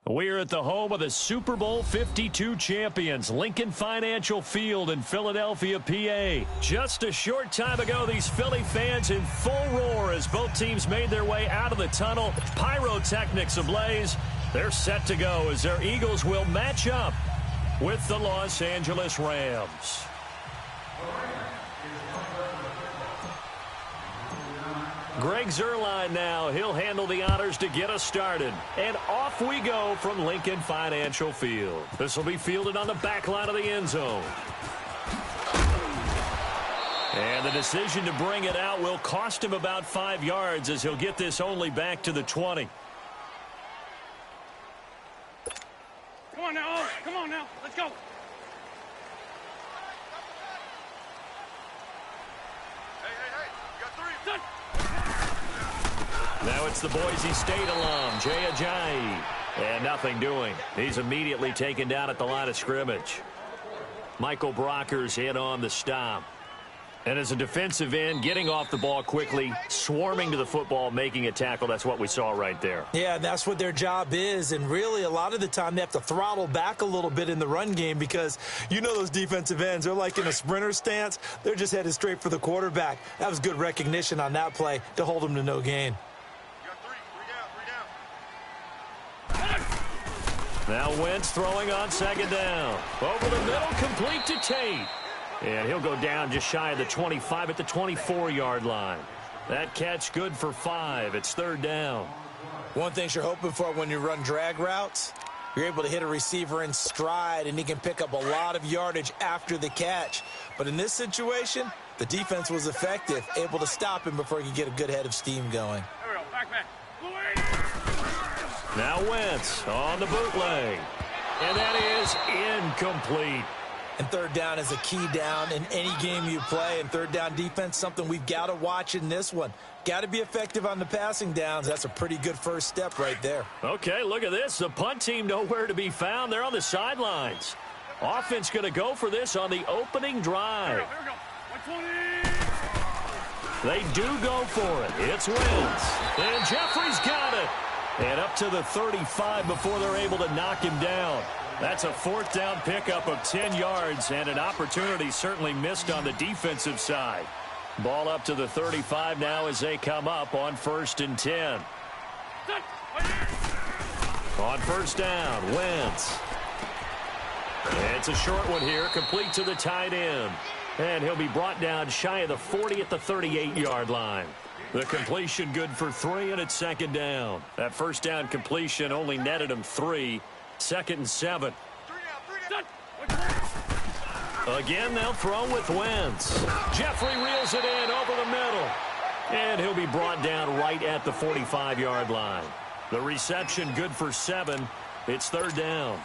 We're at the home of the Super Bowl 52 champions, Lincoln Financial Field in Philadelphia, PA. Just a short time ago, these Philly fans in full roar as both teams made their way out of the tunnel. Pyrotechnics ablaze. They're set to go as their Eagles will match up with the Los Angeles Rams. Greg Zuerlein now. He'll handle the honors to get us started. And off we go from Lincoln Financial Field. This will be fielded on the back line of the end zone. And the decision to bring it out will cost him about 5 yards as he'll get this only back to the 20. Come on now. Come on now. Let's go. Hey. You got 3. Done. Now it's the Boise State alum, Jay Ajayi. And nothing doing. He's immediately taken down at the line of scrimmage. Michael Brocker's in on the stop. And as a defensive end, getting off the ball quickly, swarming to the football, making a tackle, that's what we saw right there. Yeah, that's what their job is. And really, a lot of the time, they have to throttle back a little bit in the run game because you know those defensive ends, they're like in a sprinter stance. They're just headed straight for the quarterback. That was good recognition on that play to hold them to no gain. Now Wentz throwing on second down. Over the middle, complete to Tate. And he'll go down just shy of the 25 at the 24-yard line. That catch good for 5. It's third down. One thing you're hoping for when you run drag routes, you're able to hit a receiver in stride, and he can pick up a lot of yardage after the catch. But in this situation, the defense was effective, able to stop him before he could get a good head of steam going. There we go. Back. Now Wentz on the bootleg. And that is incomplete. And third down is a key down in any game you play. And third down defense, something we've got to watch in this one. Got to be effective on the passing downs. That's a pretty good first step right there. Okay, look at this. The punt team nowhere to be found. They're on the sidelines. Offense going to go for this on the opening drive. Here we go. 120. They do go for it. It's Wentz. And Jeffrey's got it. And up to the 35 before they're able to knock him down. That's a fourth down pickup of 10 yards and an opportunity certainly missed on the defensive side. Ball up to the 35 now as they come up on 1st and 10. On first down, Wentz. It's a short one here, complete to the tight end. And he'll be brought down shy of the 40 at the 38-yard line. The completion good for 3, and it's second down. That first down completion only netted him 3. 2nd and 7. Again, they'll throw with Wentz. Jeffrey reels it in over the middle. And he'll be brought down right at the 45-yard line. The reception good for 7. It's third down.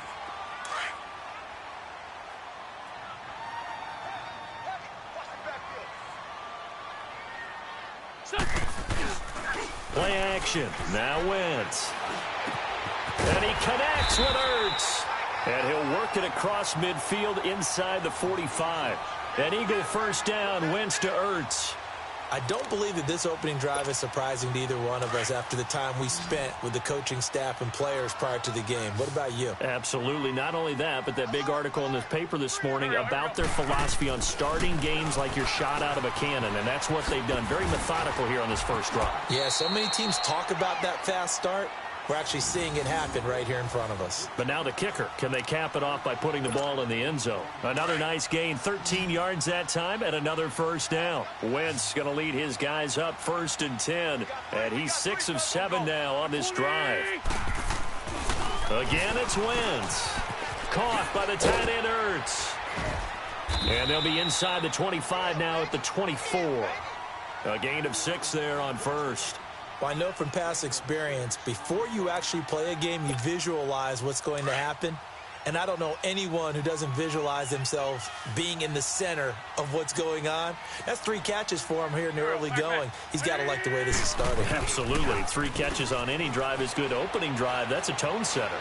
Play action. Now Wentz. And he connects with Ertz. And he'll work it across midfield inside the 45. An Eagle first down, Wentz to Ertz. I don't believe that this opening drive is surprising to either one of us after the time we spent with the coaching staff and players prior to the game. What about you? Absolutely. Not only that, but that big article in the paper this morning about their philosophy on starting games like you're shot out of a cannon, and that's what they've done. Very methodical here on this first drive. Yeah, so many teams talk about that fast start. We're actually seeing it happen right here in front of us. But now the kicker. Can they cap it off by putting the ball in the end zone? Another nice gain, 13 yards that time, and another first down. Wentz going to lead his guys up 1st and 10, and he's 6 of 7 now on this drive. Again, it's Wentz. Caught by the tight end Ertz. And they'll be inside the 25 now at the 24. A gain of 6 there on first. Well, I know from past experience, before you actually play a game, you visualize what's going to happen. And I don't know anyone who doesn't visualize themselves being in the center of what's going on. That's 3 catches for him here in the early going. He's got to like the way this is starting. Absolutely. 3 catches on any drive is good. Opening drive, that's a tone setter.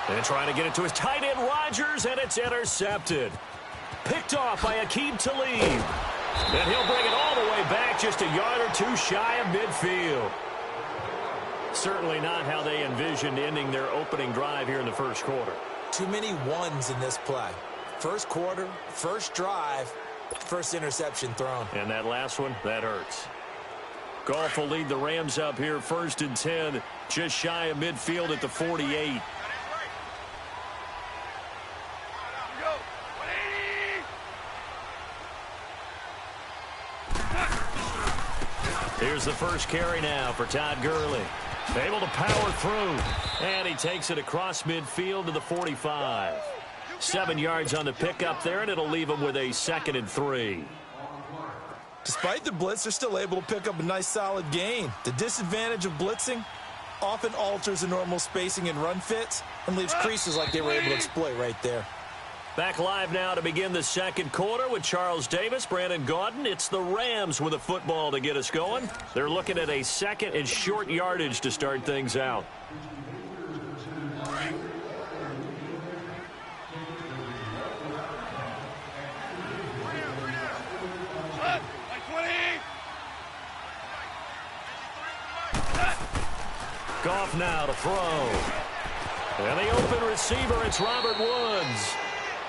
And trying to get it to his tight end, Rodgers, and it's intercepted. Picked off by Aqib Talib. And he'll bring it all the way back just a yard or 2 shy of midfield. Certainly not how they envisioned ending their opening drive here in the first quarter. Too many ones in this play. First quarter, first drive, first interception thrown. And that last one, that hurts. Goff will lead the Rams up here, 1st and 10, just shy of midfield at the 48. Here's the first carry now for Todd Gurley. Able to power through. And he takes it across midfield to the 45. 7 yards on the pickup there, and it'll leave him with a 2nd and 3. Despite the blitz, they're still able to pick up a nice solid gain. The disadvantage of blitzing often alters the normal spacing and run fits and leaves creases like they were able to exploit right there. Back live now to begin the second quarter with Charles Davis, Brandon Gaudin. It's the Rams with a football to get us going. They're looking at a 2nd and short yardage to start things out. Goff now to throw. And the open receiver, it's Robert Woods.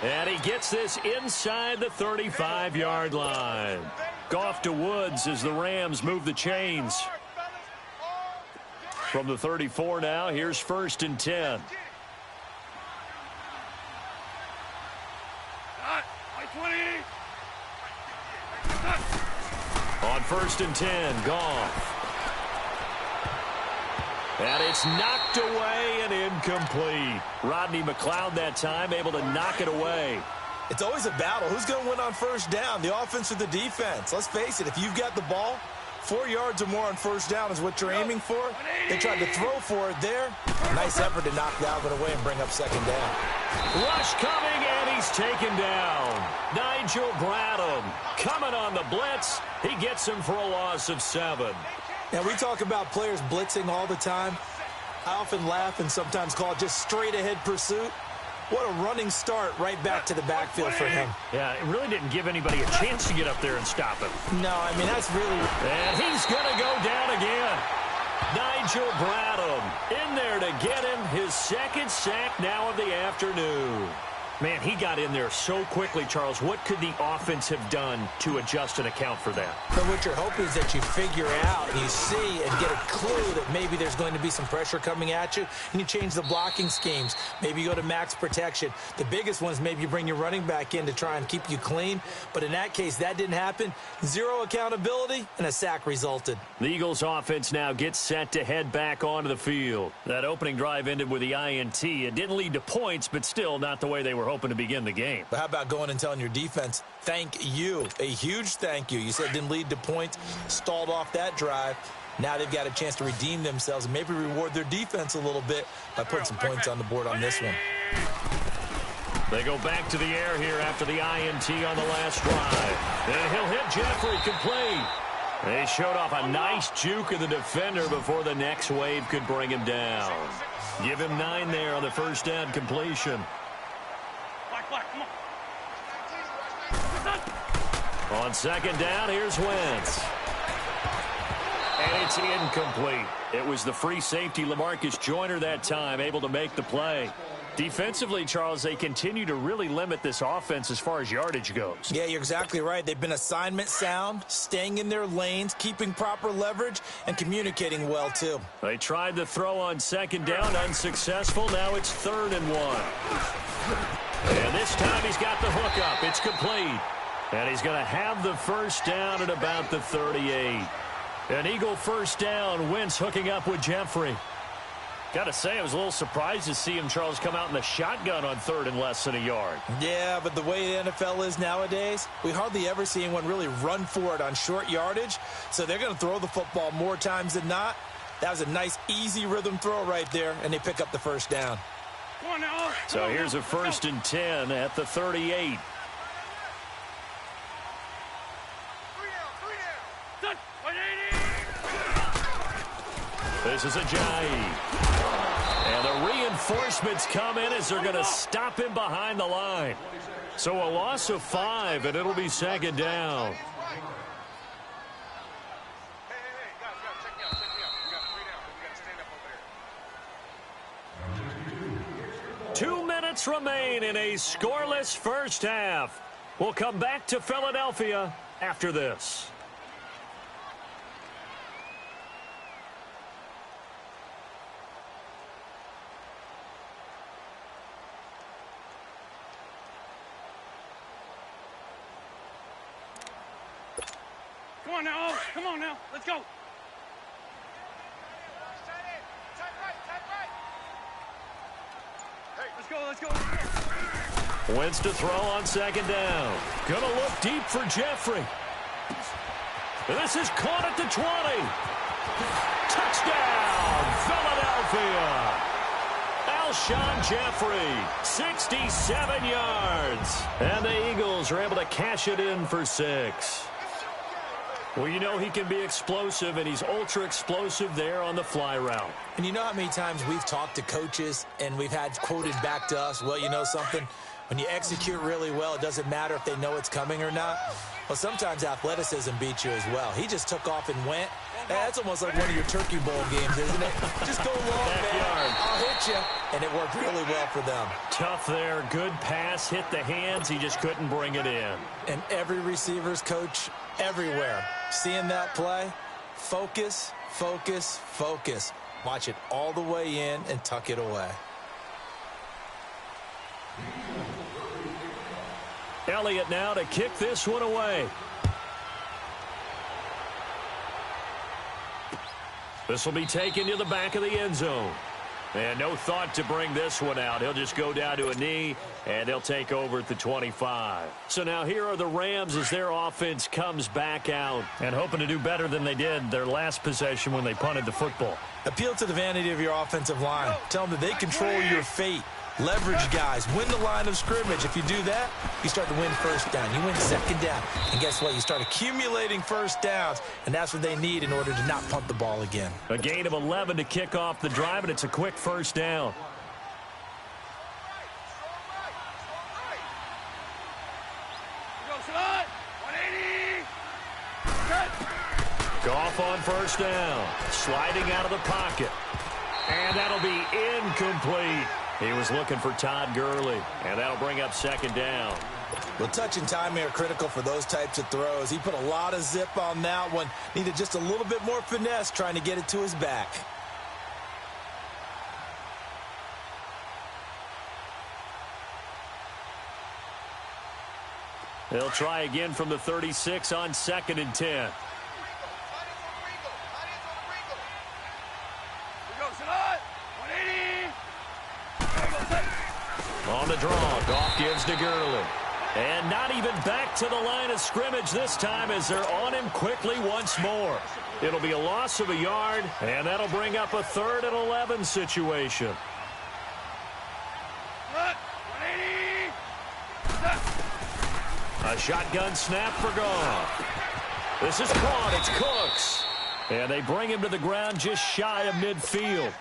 And he gets this inside the 35-yard line. Goff to Woods as the Rams move the chains. From the 34 now, here's 1st and 10. On 1st and 10, Goff. And it's knocked away and incomplete. Rodney McLeod that time able to knock it away. It's always a battle. Who's going to win on first down, the offense or the defense? Let's face it, if you've got the ball, 4 yards or more on first down is what you're aiming for. They tried to throw for it there. Nice effort to knock Dalvin away and bring up 2nd down. Rush coming, and he's taken down. Nigel Bradham coming on the blitz. He gets him for a loss of 7. Now, we talk about players blitzing all the time. I often laugh and sometimes call it just straight-ahead pursuit. What a running start right back to the backfield for him. Yeah, it really didn't give anybody a chance to get up there and stop him. No, I mean, that's really... And he's going to go down again. Nigel Bradham in there to get him his 2nd sack now of the afternoon. Man, he got in there so quickly, Charles. What could the offense have done to adjust and account for that? But what you're hoping is that you figure out, you see, and get a clue that maybe there's going to be some pressure coming at you, and you change the blocking schemes. Maybe you go to max protection. The biggest one is maybe you bring your running back in to try and keep you clean. But in that case, that didn't happen. 0 accountability, and a sack resulted. The Eagles offense now gets set to head back onto the field. That opening drive ended with the INT. It didn't lead to points, but still not the way they were hoping to begin the game. But how about going and telling your defense, thank you, a huge thank you. You said it didn't lead to points, stalled off that drive. Now they've got a chance to redeem themselves and maybe reward their defense a little bit by putting some points on the board on this one. They go back to the air here after the INT on the last drive. And he'll hit Jeffrey complete. They showed off a nice juke of the defender before the next wave could bring him down. Give him 9 there on the first down completion. On 2nd down, here's Wentz. And it's incomplete. It was the free safety LaMarcus Joyner that time, able to make the play. Defensively, Charles, they continue to really limit this offense as far as yardage goes. Yeah, you're exactly right. They've been assignment sound, staying in their lanes, keeping proper leverage, and communicating well, too. They tried the throw on 2nd down, unsuccessful. Now it's 3rd and 1. And this time he's got the hook up. It's complete. And he's going to have the first down at about the 38. An Eagle first down. Wentz hooking up with Jeffrey. Got to say, I was a little surprised to see him, Charles, come out in the shotgun on 3rd and less than a yard. Yeah, but the way the NFL is nowadays, we hardly ever see anyone really run for it on short yardage. So they're going to throw the football more times than not. That was a nice, easy rhythm throw right there, and they pick up the first down. So here's a 1st and 10 at the 38. This is Ajayi. And the reinforcements come in as they're going to stop him behind the line. So a loss of 5, and it'll be 2nd down. minutes remain in a scoreless first half. We'll come back to Philadelphia after this. Come on now. Come on now. Let's go. Let's go. Wins to throw on second down. Gonna look deep for Jeffrey. This is caught at the 20. Touchdown, Philadelphia. Alshon Jeffrey, 67 yards. And the Eagles are able to cash it in for 6. Well, you know he can be explosive, and he's ultra-explosive there on the fly route. And you know how many times we've talked to coaches and we've had quoted back to us, well, you know something? When you execute really well, it doesn't matter if they know it's coming or not. Well, sometimes athleticism beats you as well. He just took off and went. That's almost like one of your Turkey Bowl games, isn't it? Just go long, man. I'll hit you. And it worked really well for them. Tough there. Good pass. Hit the hands. He just couldn't bring it in. And every receiver's coach everywhere. Seeing that play, focus, focus, focus. Watch it all the way in and tuck it away. Elliott now to kick this one away. This will be taken to the back of the end zone. And no thought to bring this one out. He'll just go down to a knee, and they'll take over at the 25. So now here are the Rams as their offense comes back out and hoping to do better than they did their last possession when they punted the football. Appeal to the vanity of your offensive line. Tell them that they control your fate. Leverage guys. Win the line of scrimmage. If you do that, you start to win first down. You win second down. And guess what? You start accumulating first downs, and that's what they need in order to not punt the ball again. A gain of 11 to kick off the drive, and it's a quick first down. Goff on first down. Sliding out of the pocket. And that'll be incomplete. He was looking for Todd Gurley, and that'll bring up second down. Well, touch and timing are critical for those types of throws. He put a lot of zip on that one. Needed just a little bit more finesse trying to get it to his back. They'll try again from the 36 on 2nd and 10. On the draw, Goff gives to Gurley. And not even back to the line of scrimmage this time as they're on him quickly once more. It'll be a loss of a yard, and that'll bring up a 3rd and 11 situation. A shotgun snap for Goff. This is caught. It's Cooks. And they bring him to the ground just shy of midfield.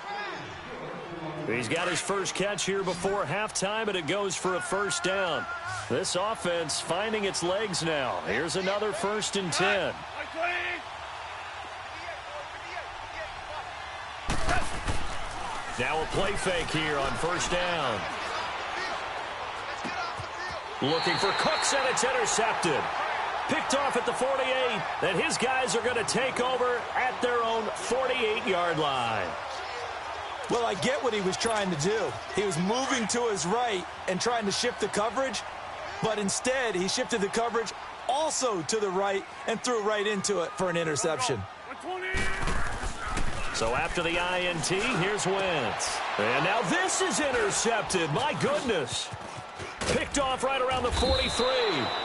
He's got his first catch here before halftime, and it goes for a first down. This offense finding its legs now. Here's another 1st and 10. Now a play fake here on first down. Looking for Cooks, and it's intercepted. Picked off at the 48, and his guys are going to take over at their own 48-yard line. Well, I get what he was trying to do. He was moving to his right and trying to shift the coverage, but instead he shifted the coverage also to the right and threw right into it for an interception. So after the INT, here's Wentz. And now this is intercepted. My goodness. Picked off right around the 43.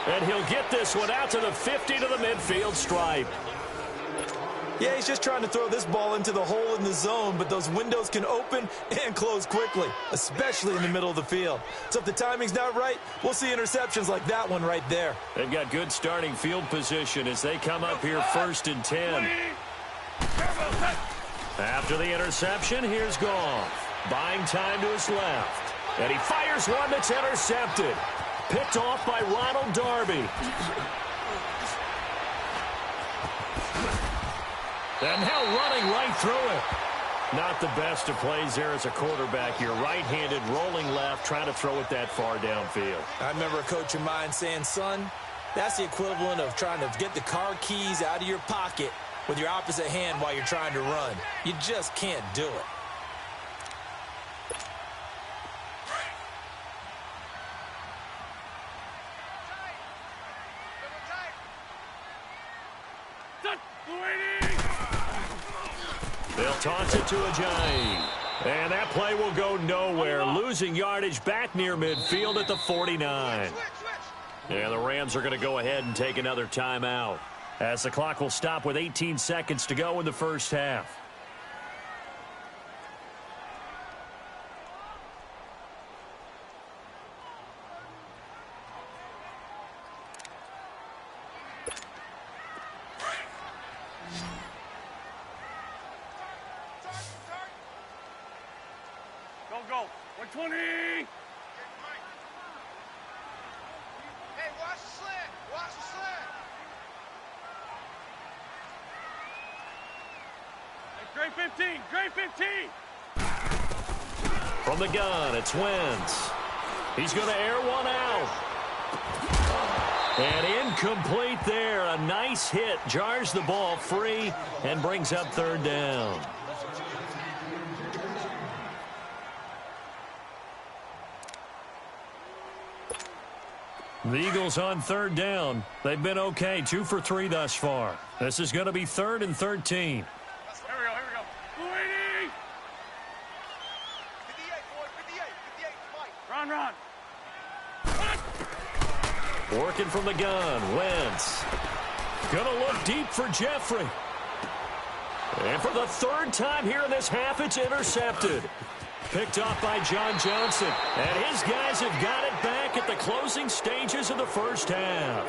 And he'll get this one out to the 50 to the midfield stripe. Yeah, he's just trying to throw this ball into the hole in the zone, but those windows can open and close quickly, especially in the middle of the field. So if the timing's not right, we'll see interceptions like that one right there. They've got good starting field position as they come up here 1st and 10. After the interception, here's Goff. Buying time to his left. And he fires one that's intercepted. Picked off by Ronald Darby. And now running right through it. Not the best of plays there as a quarterback. You're right-handed, rolling left, trying to throw it that far downfield. I remember a coach of mine saying, son, that's the equivalent of trying to get the car keys out of your pocket with your opposite hand while you're trying to run. You just can't do it. They'll toss it to Ajayi. And that play will go nowhere. Losing yardage back near midfield at the 49. And the Rams are going to go ahead and take another timeout, as the clock will stop with 18 seconds to go in the first half. Go. 120. Hey, watch the slant. Watch the slant. Hey, Gray 15. From the gun, it's Wentz. He's going to air one out. And incomplete there. A nice hit. Jars the ball free and brings up third down. The Eagles on third down. They've been okay, 2 for 3 thus far. This is going to be 3rd and 13. Here we go. 280. 58, Mike. Run. Working from the gun, Wentz. Gonna look deep for Jeffrey. And for the 3rd time here in this half, it's intercepted. Picked off by John Johnson. And his guys have got it back at the closing stages of the first half.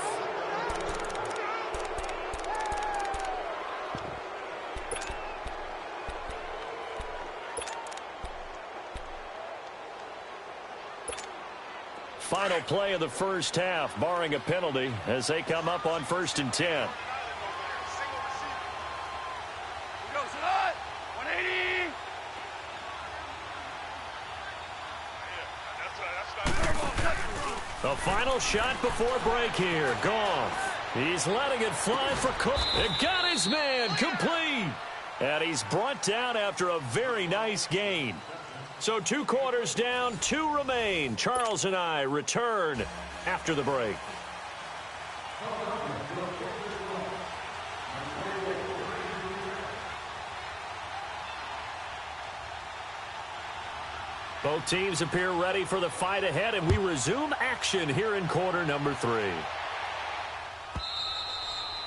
Final play of the first half, barring a penalty, as they come up on 1st and 10. The final shot before break here. Goff. He's letting it fly for Cook. It got his man complete. And he's brought down after a very nice gain. So 2 quarters down, 2 remain. Charles and I return after the break. Both teams appear ready for the fight ahead, and we resume action here in quarter number 3.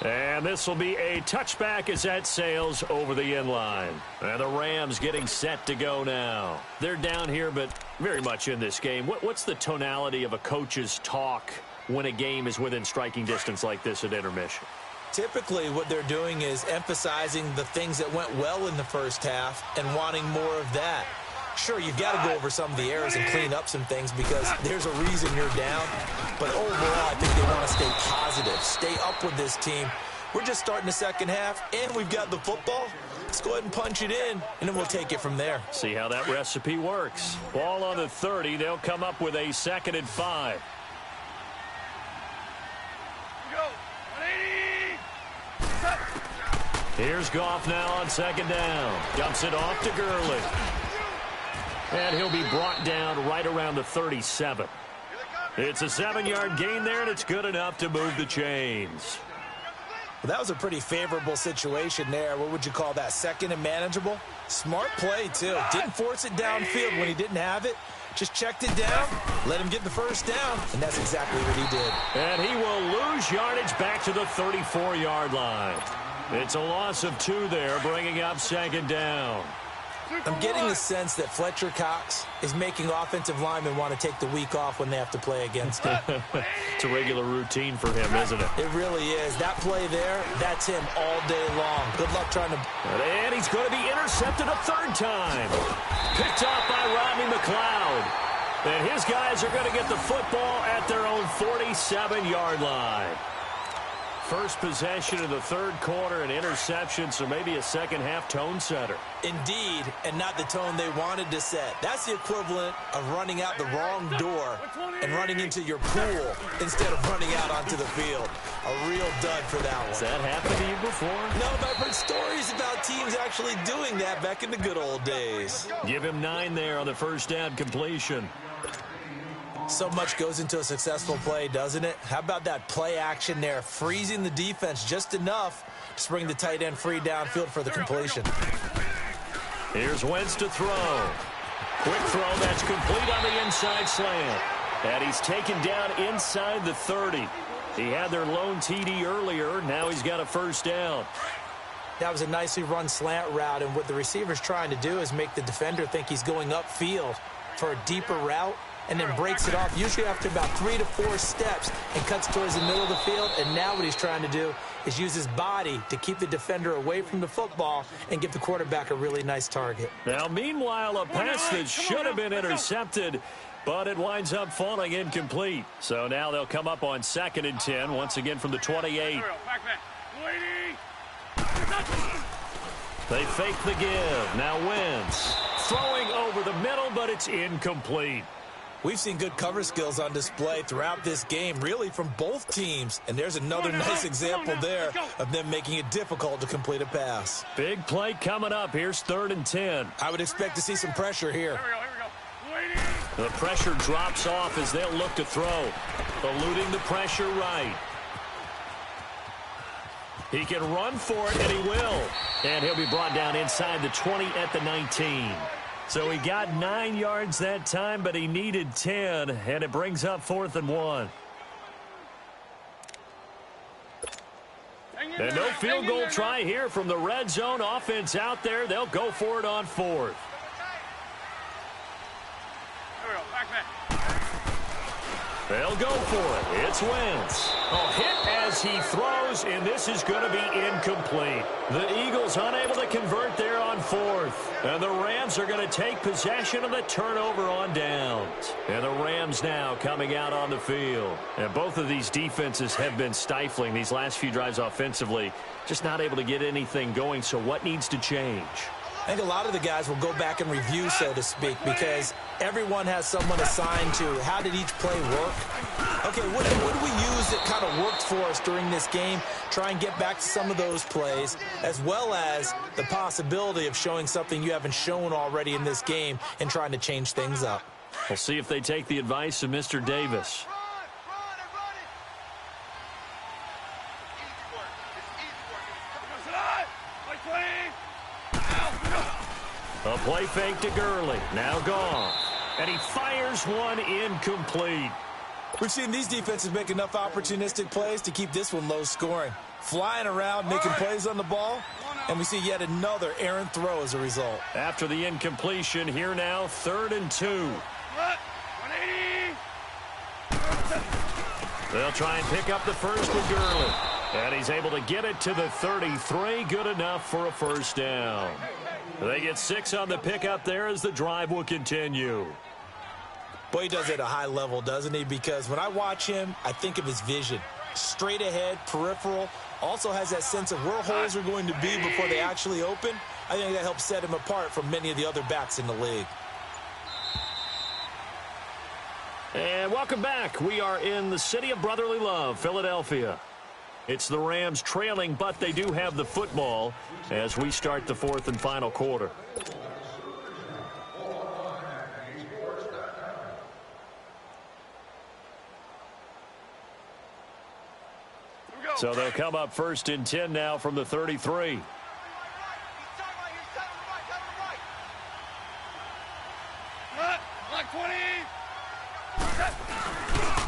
And this will be a touchback as that sails over the end line. And the Rams getting set to go now. They're down here, but very much in this game. What's the tonality of a coach's talk when a game is within striking distance like this at intermission? Typically, what they're doing is emphasizing the things that went well in the first half and wanting more of that. Sure, you've got to go over some of the errors and clean up some things because there's a reason you're down. But overall, I think they want to stay positive, stay up with this team. We're just starting the second half, and we've got the football. Let's go ahead and punch it in, and then we'll take it from there. See how that recipe works. Ball on the 30. They'll come up with a 2nd and 5. Go. 180. Here's Goff now on 2nd down. Dumps it off to Gurley. And he'll be brought down right around the 37. It's a 7-yard gain there, and it's good enough to move the chains. Well, that was a pretty favorable situation there. What would you call that? 2nd and manageable? Smart play, too. Didn't force it downfield when he didn't have it. Just checked it down, let him get the first down, and that's exactly what he did. And he will lose yardage back to the 34-yard line. It's a loss of 2 there, bringing up 2nd down. I'm getting the sense that Fletcher Cox is making offensive linemen want to take the week off when they have to play against him. It's a regular routine for him, isn't it? It really is. That play there, that's him all day long. Good luck trying to... And he's going to be intercepted a 3rd time. Picked off by Rodney McLeod. And his guys are going to get the football at their own 47-yard line. first possession of the third quarter, an interception, so maybe a second-half tone setter. Indeed, and not the tone they wanted to set. That's the equivalent of running out the wrong door and running into your pool instead of running out onto the field. A real dud for that one. Has that happened to you before? No, but I've heard stories about teams actually doing that back in the good old days. Give him 9 there on the first down completion. So much goes into a successful play, doesn't it? How about that play action there, freezing the defense just enough to bring the tight end free downfield for the completion. Here's Wentz to throw. Quick throw, that's complete on the inside slant. And he's taken down inside the 30. He had their lone TD earlier. Now he's got a first down. That was a nicely run slant route, and what the receiver's trying to do is make the defender think he's going upfield for a deeper route, and then breaks it off, usually after about 3 to 4 steps, and cuts towards the middle of the field. And now what he's trying to do is use his body to keep the defender away from the football and give the quarterback a really nice target. Now, meanwhile, a pass that should have been intercepted, but it winds up falling incomplete. So now they'll come up on 2nd and 10, once again from the 28. They fake the give. Now Wentz throwing over the middle, but it's incomplete. We've seen good cover skills on display throughout this game, really from both teams. And there's another nice example there of them making it difficult to complete a pass. Big play coming up. Here's 3rd and 10. I would expect to see some pressure here. The pressure drops off as they'll look to throw. Eluding the pressure right. He can run for it, and he will. And he'll be brought down inside the 20 at the 19. So he got 9 yards that time, but he needed 10, and it brings up 4th and 1. And no field goal try here from the red zone offense out there. They'll go for it on 4th. They'll go for it. It's Wentz. A hit as he throws, and this is going to be incomplete. The Eagles unable to convert there on 4th. And the Rams are going to take possession of the turnover on downs. And the Rams now coming out on the field. And both of these defenses have been stifling these last few drives offensively. Just not able to get anything going, so what needs to change? I think a lot of the guys will go back and review, so to speak, because everyone has someone assigned to how did each play work. Okay, what did we use that kind of worked for us during this game? Try and get back to some of those plays, as well as the possibility of showing something you haven't shown already in this game and trying to change things up. We'll see if they take the advice of Mr. Davis. A play fake to Gurley. Now gone. And he fires one incomplete. We've seen these defenses make enough opportunistic plays to keep this one low scoring. Flying around, making plays on the ball, and we see yet another errant throw as a result. After the incompletion, here now, 3rd and 2. 180. They'll try and pick up the first with Gurley. And he's able to get it to the 33. Good enough for a first down. They get 6 on the pickup there as the drive will continue. Boy, he does it at a high level, doesn't he? Because when I watch him, I think of his vision. Straight ahead, peripheral. Also has that sense of where holes are going to be before they actually open. I think that helps set him apart from many of the other backs in the league. And welcome back. We are in the city of brotherly love, Philadelphia. It's the Rams trailing, but they do have the football as we start the 4th and final quarter. So they'll come up 1st and 10 now from the 33.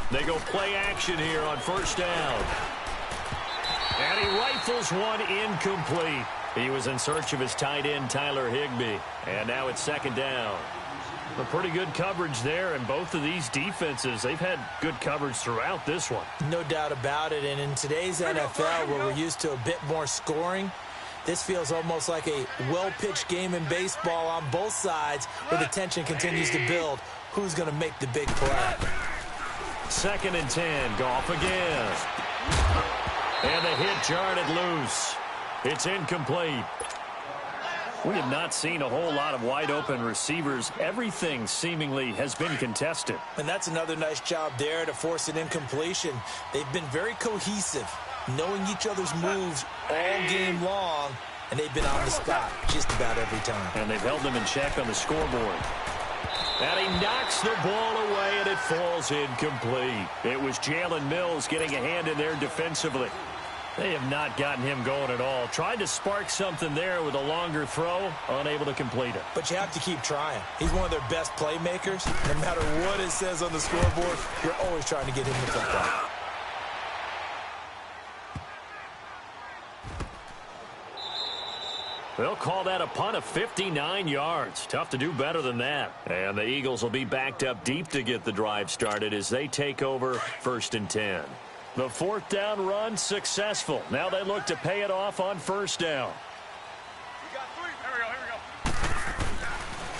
They go play action here on 1st down. And he rifles one incomplete. He was in search of his tight end, Tyler Higbee. And now it's 2nd down. A pretty good coverage there, and both of these defenses, they've had good coverage throughout this one. No doubt about it, and in today's NFL, where we're used to a bit more scoring, this feels almost like a well-pitched game in baseball on both sides, where the tension continues to build. Who's going to make the big play? 2nd and 10, Goff again. And the hit jarred it loose. It's incomplete. We have not seen a whole lot of wide-open receivers. Everything seemingly has been contested. And that's another nice job there to force an incompletion. They've been very cohesive, knowing each other's moves all game long, and they've been on the spot just about every time. And they've held them in check on the scoreboard. And he knocks the ball away, and it falls incomplete. It was Jalen Mills getting a hand in there defensively. They have not gotten him going at all. Tried to spark something there with a longer throw, unable to complete it. But you have to keep trying. He's one of their best playmakers. No matter what it says on the scoreboard, you're always trying to get him the football. They'll call that a punt of 59 yards. Tough to do better than that. And the Eagles will be backed up deep to get the drive started as they take over 1st and 10. The 4th down run successful. Now they look to pay it off on 1st down. We got 3. Here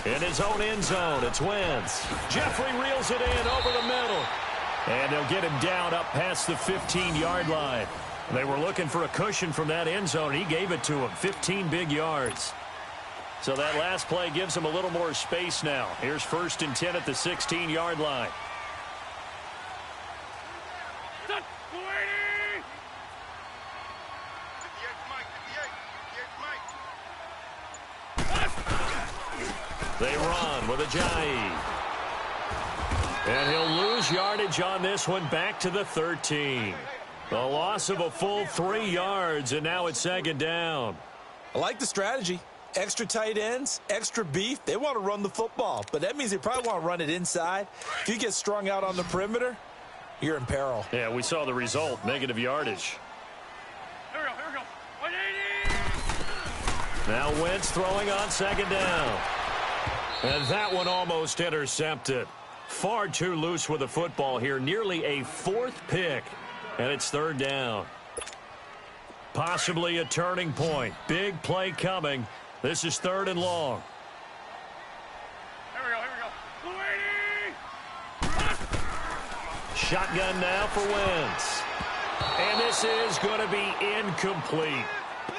we go. In his own end zone, it's Wentz. Jeffrey reels it in over the middle. And they'll get him down up past the 15-yard line. They were looking for a cushion from that end zone. He gave it to him, 15 big yards. So that last play gives him a little more space now. Here's 1st and 10 at the 16-yard line. They run with Ajayi. And he'll lose yardage on this one back to the 13. A loss of a full 3 yards, and now it's 2nd down. I like the strategy. Extra tight ends, extra beef. They want to run the football, but that means they probably want to run it inside. If you get strung out on the perimeter, you're in peril. Yeah, we saw the result, negative yardage. Here we go. 180. Now Wentz throwing on 2nd down. And that one almost intercepted. Far too loose with the football here. Nearly a 4th pick. And it's 3rd down. Possibly a turning point. Big play coming. This is 3rd and long. Here we go. 280. Shotgun now for Wentz. And this is going to be incomplete.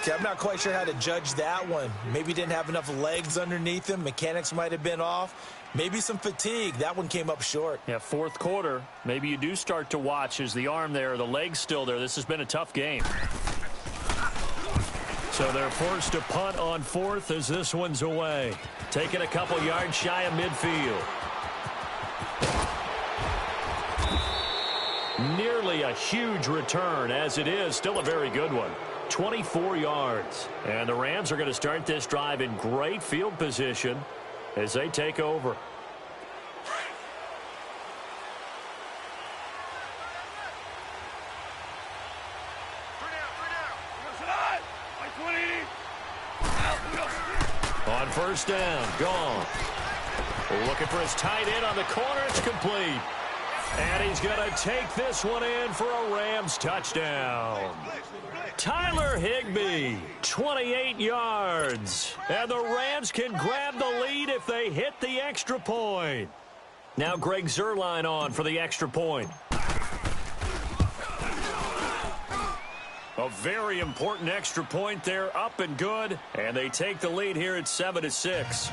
See, I'm not quite sure how to judge that one. Maybe didn't have enough legs underneath him. Mechanics might have been off. Maybe some fatigue. That one came up short. Yeah, 4th quarter. Maybe you do start to watch as the arm there, the leg's still there. This has been a tough game. So they're forced to punt on 4th as this one's away. Taking a couple yards shy of midfield. Nearly a huge return as it is. Still a very good one. 24 yards. And the Rams are going to start this drive in great field position as they take over. On 1st down, gone. Looking for his tight end on the corner. It's complete. And he's going to take this one in for a Rams touchdown. Tyler Higbee, 28 yards. And the Rams can grab the lead if they hit the extra point. Now Greg Zuerlein on for the extra point. A very important extra point there, up and good. And they take the lead here at 7-6.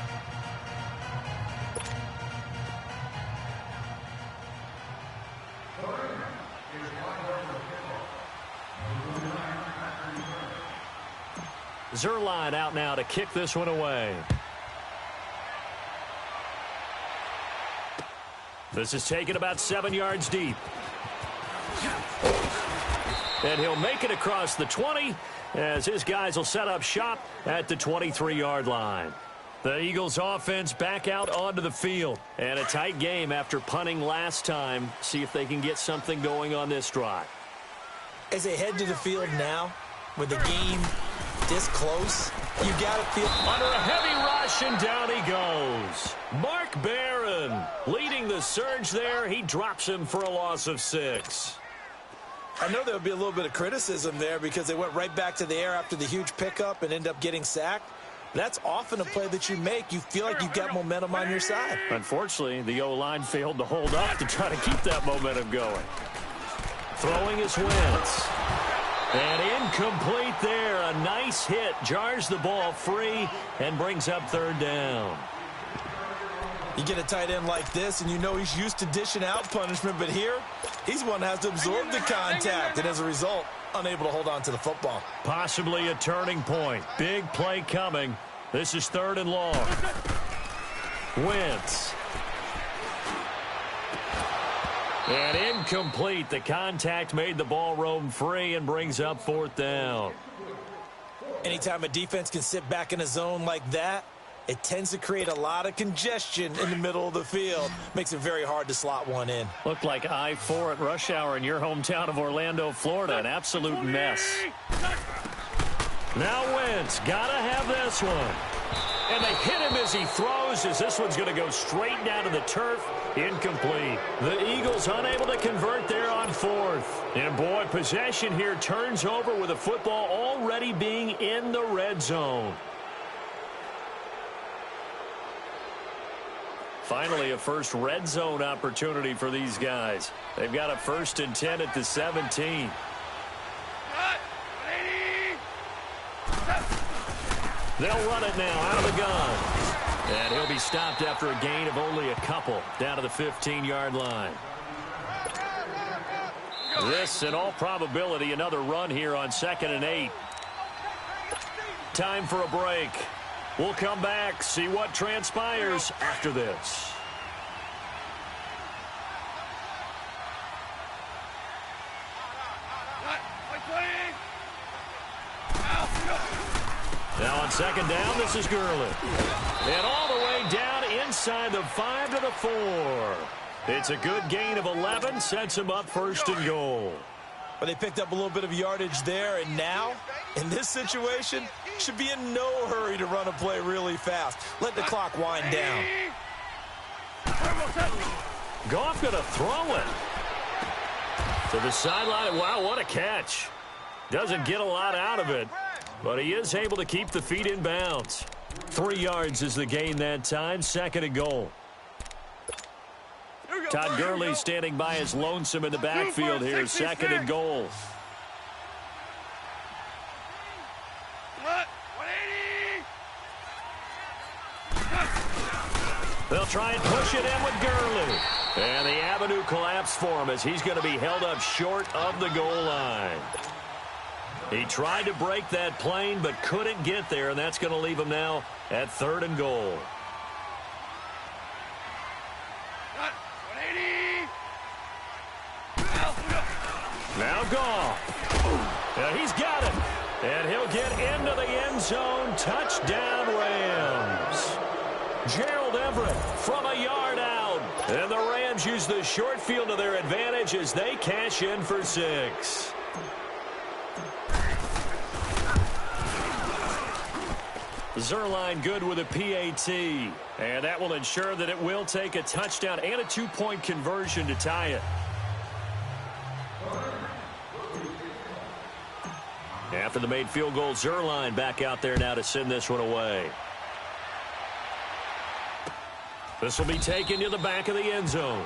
Zuerlein out now to kick this one away. This is taken about 7 yards deep. And he'll make it across the 20 as his guys will set up shop at the 23-yard line. The Eagles offense back out onto the field. And a tight game after punting last time. See if they can get something going on this drive. As they head to the field now, with the game this close, you got to feel under a heavy rush, and down he goes. Mark Barron leading the surge there. He drops him for a loss of 6. I know there'll be a little bit of criticism there because they went right back to the air after the huge pickup and end up getting sacked. That's often a play that you make. You feel like you've got momentum on your side. Unfortunately, the O-line failed to hold up to try to keep that momentum going. Throwing is Wentz. And incomplete there. A nice hit. Jars the ball free and brings up third down. You get a tight end like this, and you know he's used to dishing out punishment, but here, he's one that has to absorb the contact, and as a result, unable to hold on to the football. Possibly a turning point. Big play coming. This is third and long. Wentz. And incomplete. The contact made the ball roam free and brings up fourth down. Anytime a defense can sit back in a zone like that, it tends to create a lot of congestion in the middle of the field. Makes it very hard to slot one in. Looked like I-4 at rush hour in your hometown of Orlando, Florida. An absolute mess. Now Wentz. Gotta have this one. And they hit him as he throws, as this one's going to go straight down to the turf. Incomplete. The Eagles unable to convert there on fourth. And boy, possession here turns over with the football already being in the red zone. Finally, a first red zone opportunity for these guys. They've got a 1st and 10 at the 17. They'll run it now out of the gun. And he'll be stopped after a gain of only a couple down to the 15-yard line. This, in all probability, another run here on 2nd and 8. Time for a break. We'll come back, see what transpires after this. Now on 2nd down, this is Gurley. And all the way down inside the 5 to the 4. It's a good gain of 11, sets him up 1st and goal. But they picked up a little bit of yardage there, and now, in this situation, should be in no hurry to run a play really fast. Let the clock wind down. Goff going to throw it to the sideline. Wow, what a catch. Doesn't get a lot out of it, but he is able to keep the feet in bounds. 3 yards is the gain that time, 2nd and goal. Todd Gurley standing by his lonesome in the backfield here, 2nd and goal. They'll try and push it in with Gurley. And the avenue collapsed for him as he's going to be held up short of the goal line. He tried to break that plane but couldn't get there, and that's going to leave him now at 3rd and goal. Now Goff. Yeah, he's got it. And he'll get into the end zone. Touchdown, Rams. Gerald Everett from a yard out. And the Rams use the short field to their advantage as they cash in for 6. Zerline good with a PAT. And that will ensure that it will take a touchdown and a 2-point conversion to tie it. After the made field goal, Zerline back out there now to send this one away. This will be taken to the back of the end zone.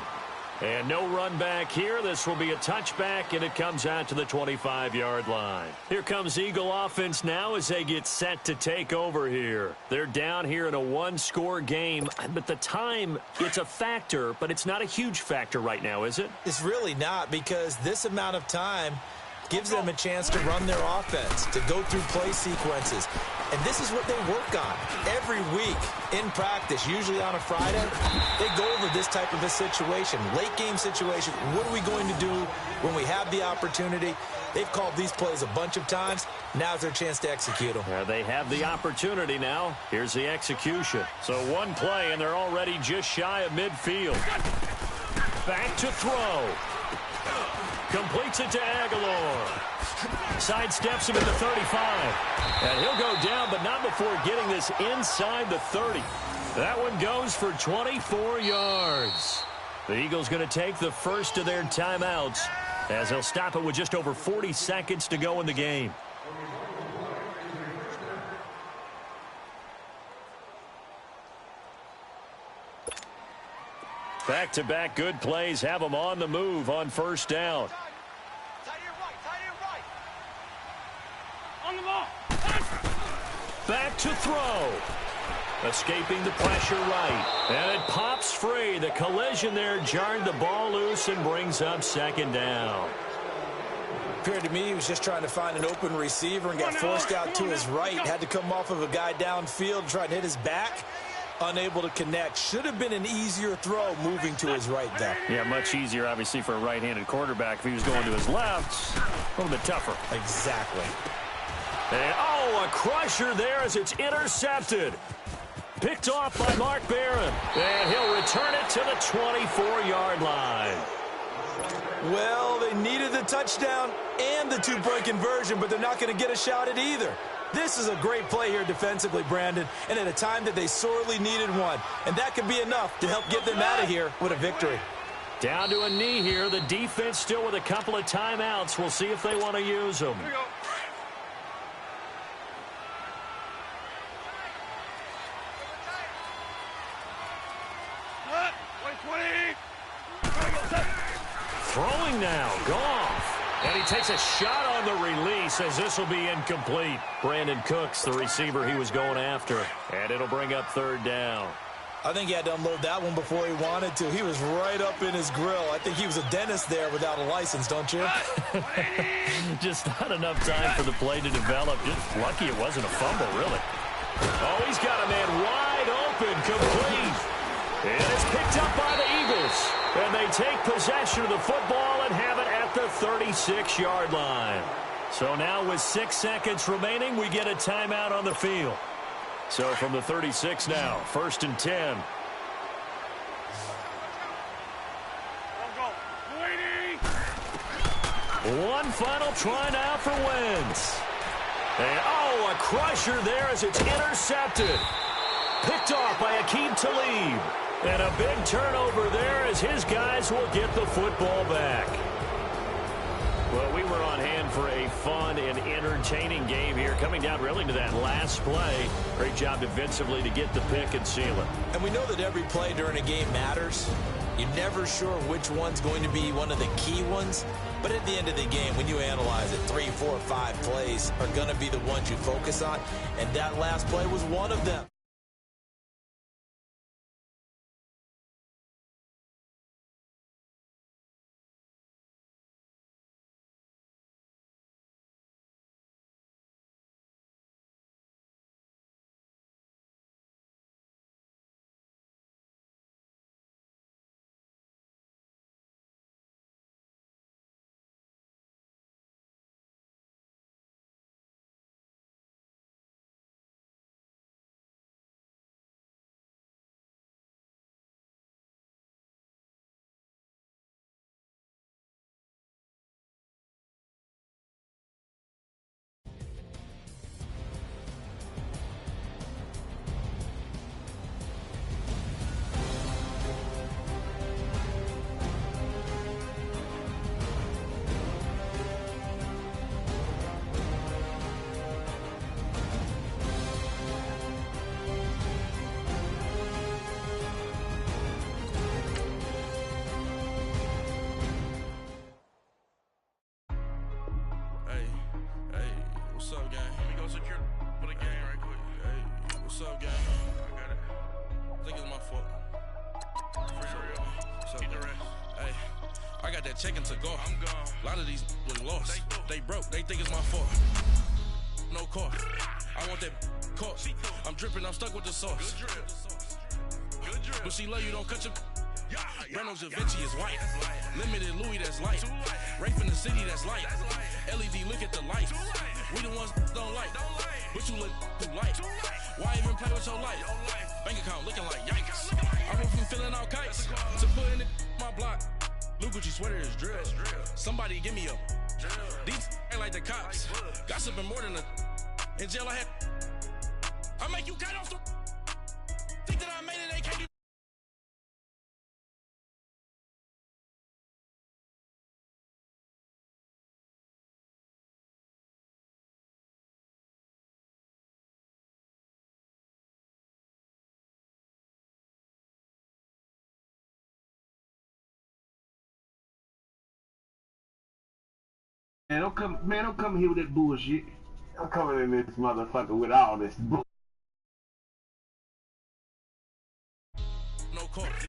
And no run back here. This will be a touchback, and it comes out to the 25-yard line. Here comes Eagle offense now as they get set to take over here. They're down here in a 1-score game, but the time, it's a factor, but it's not a huge factor right now, is it? It's really not, because this amount of time gives them a chance to run their offense, to go through play sequences. And this is what they work on every week in practice, usually on a Friday. They go over this type of a situation, late game situation. What are we going to do when we have the opportunity? They've called these plays a bunch of times. Now's their chance to execute them. They have the opportunity now. Here's the execution. So one play, and they're already just shy of midfield. Back to throw. Completes it to Aguilar. Sidesteps him at the 35. And he'll go down, but not before getting this inside the 30. That one goes for 24 yards. The Eagles going to take the first of their timeouts as they'll stop it with just over 40 seconds to go in the game. Back-to-back good plays have them on the move on 1st down. On the ball. Back to throw. Escaping the pressure right. And it pops free. The collision there jarred the ball loose and brings up second down. Appeared to me he was just trying to find an open receiver and got forced out to his right. Had to come off of a guy downfield, try to hit his back. Unable to connect. Should have been an easier throw moving to his right, though. Yeah, much easier, obviously, for a right-handed quarterback. If he was going to his left, a little bit tougher. Exactly. And, oh, a crusher there as it's intercepted. Picked off by Mark Barron. And he'll return it to the 24-yard line. Well, they needed the touchdown and the two-point conversion, but they're not going to get a shot at either. This is a great play here defensively, Brandon, and at a time that they sorely needed one. And that could be enough to help get them out of here with a victory. Down to a knee here. The defense still with a couple of timeouts. We'll see if they want to use them. Here we go. Throwing now, Goff. And he takes a shot on the release as this will be incomplete. Brandon Cooks, the receiver he was going after. And it'll bring up third down. I think he had to unload that one before he wanted to. He was right up in his grill. I think he was a dentist there without a license, don't you? Just not enough time for the play to develop. Just lucky it wasn't a fumble, really. Oh, he's got a man wide open, complete. And it's picked up by the Eagles. And they take possession of the football and have it at the 36-yard line. So now with 6 seconds remaining, we get a timeout on the field. So from the 36 now, 1st and 10. One final try now for Wentz. And, oh, a crusher there as it's intercepted. Picked off by Akeem Talib. And a big turnover there as his guys will get the football back. Well, we were on hand for a fun and entertaining game here, coming down really to that last play. Great job defensively to get the pick and seal it. And we know that every play during a game matters. You're never sure which one's going to be one of the key ones. But at the end of the game, when you analyze it, 3, 4, 5 plays are going to be the ones you focus on. And that last play was one of them. What's up, gang? Let me go secure for the game right quick. Hey, what's up, gang? I got it. I think it's my fault. For real. What's up, man? Hey, I got that check-in to go. I'm gone. A lot of these was lost. They broke. They think it's my fault. No car. I want that caught. I'm dripping. I'm stuck with the sauce. Good drip. Good drip. But she love you. Don't cut your... Renault Da Vinci is white. Limited Louis, that's light. Rape in the city, that's light. LED, look at the light. We the ones don't like. But you look too light. Why even play with your life? Bank account looking like yikes. I went from filling out kites to putting it my block. Blue Gucci sweater is drill. Somebody give me a. These ain't like the cops. Gossiping more than a. In jail I had. I make you cut off the. Think that I made it, they can't. Man, don't come here with that bullshit. I'm coming in this motherfucker with all this bull. No court.